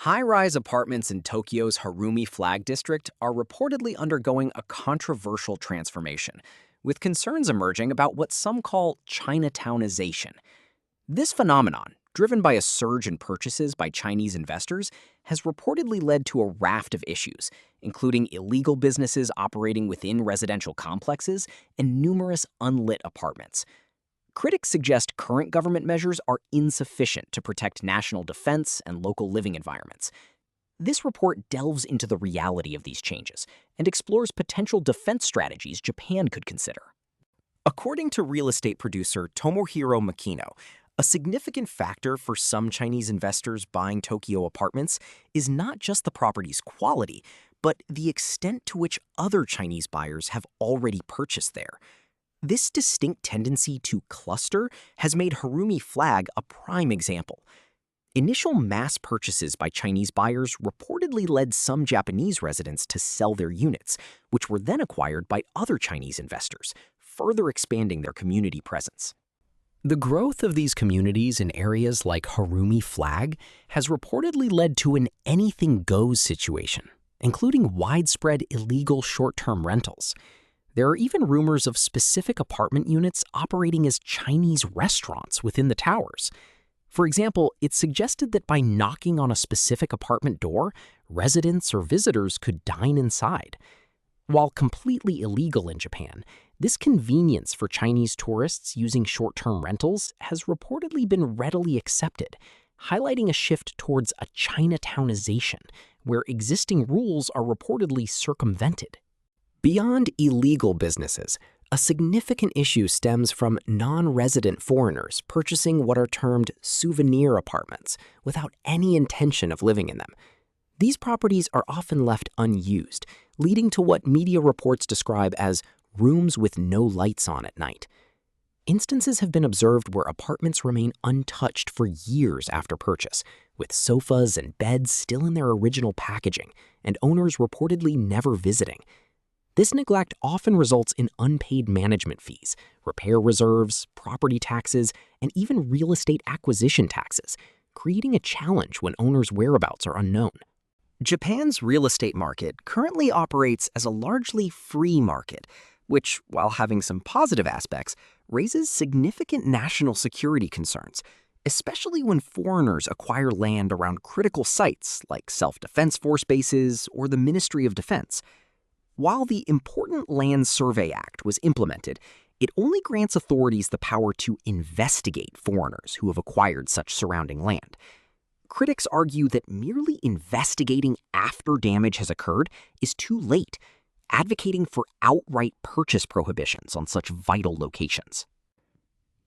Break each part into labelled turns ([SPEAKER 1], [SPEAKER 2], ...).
[SPEAKER 1] High-rise apartments in Tokyo's Harumi Flag district are reportedly undergoing a controversial transformation, with concerns emerging about what some call Chinatownization. This phenomenon, driven by a surge in purchases by Chinese investors, has reportedly led to a raft of issues, including illegal businesses operating within residential complexes and numerous unlit apartments. Critics suggest current government measures are insufficient to protect national defense and local living environments. This report delves into the reality of these changes and explores potential defense strategies Japan could consider. According to real estate producer Tomohiro Makino, a significant factor for some Chinese investors buying Tokyo apartments is not just the property's quality, but the extent to which other Chinese buyers have already purchased there. This distinct tendency to cluster has made Harumi Flag a prime example. Initial mass purchases by Chinese buyers reportedly led some Japanese residents to sell their units, which were then acquired by other Chinese investors, further expanding their community presence. The growth of these communities in areas like Harumi Flag has reportedly led to an anything-goes situation, including widespread illegal short-term rentals. There are even rumors of specific apartment units operating as Chinese restaurants within the towers. For example, it's suggested that by knocking on a specific apartment door, residents or visitors could dine inside. While completely illegal in Japan, this convenience for Chinese tourists using short-term rentals has reportedly been readily accepted, highlighting a shift towards a Chinatownization, where existing rules are reportedly circumvented. Beyond illegal businesses, a significant issue stems from non-resident foreigners purchasing what are termed souvenir apartments without any intention of living in them. These properties are often left unused, leading to what media reports describe as rooms with no lights on at night. Instances have been observed where apartments remain untouched for years after purchase, with sofas and beds still in their original packaging, and owners reportedly never visiting. This neglect often results in unpaid management fees, repair reserves, property taxes, and even real estate acquisition taxes, creating a challenge when owners' whereabouts are unknown. Japan's real estate market currently operates as a largely free market, which, while having some positive aspects, raises significant national security concerns, especially when foreigners acquire land around critical sites like self-defense force bases or the Ministry of Defense. While the Important Land Survey Act was implemented, it only grants authorities the power to investigate foreigners who have acquired such surrounding land. Critics argue that merely investigating after damage has occurred is too late, advocating for outright purchase prohibitions on such vital locations.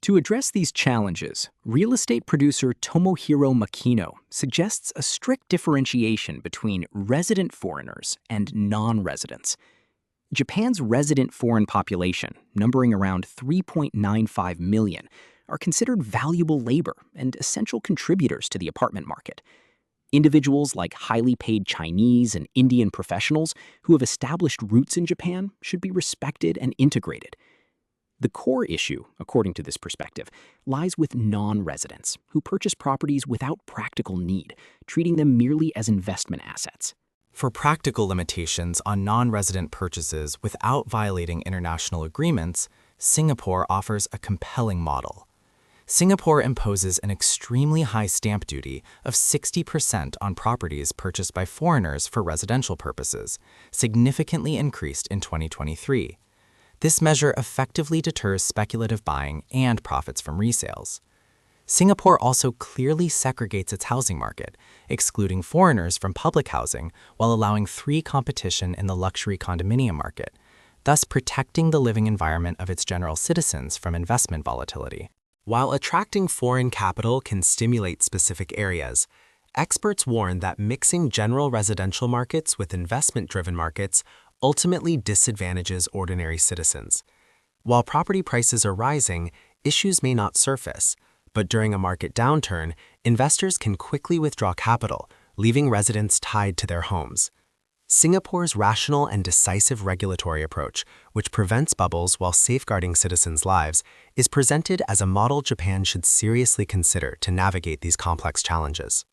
[SPEAKER 1] To address these challenges, real estate producer Tomohiro Makino suggests a strict differentiation between resident foreigners and non-residents. Japan's resident foreign population, numbering around 3.95 million, are considered valuable labor and essential contributors to the apartment market. Individuals like highly paid Chinese and Indian professionals who have established roots in Japan should be respected and integrated. The core issue, according to this perspective, lies with non-residents who purchase properties without practical need, treating them merely as investment assets.
[SPEAKER 2] For practical limitations on non-resident purchases without violating international agreements, Singapore offers a compelling model. Singapore imposes an extremely high stamp duty of 60% on properties purchased by foreigners for residential purposes, significantly increased in 2023. This measure effectively deters speculative buying and profits from resales. Singapore also clearly segregates its housing market, excluding foreigners from public housing while allowing free competition in the luxury condominium market, thus protecting the living environment of its general citizens from investment volatility. While attracting foreign capital can stimulate specific areas, experts warn that mixing general residential markets with investment-driven markets ultimately disadvantages ordinary citizens. While property prices are rising, issues may not surface, but during a market downturn, investors can quickly withdraw capital, leaving residents tied to their homes. Singapore's rational and decisive regulatory approach, which prevents bubbles while safeguarding citizens' lives, is presented as a model Japan should seriously consider to navigate these complex challenges.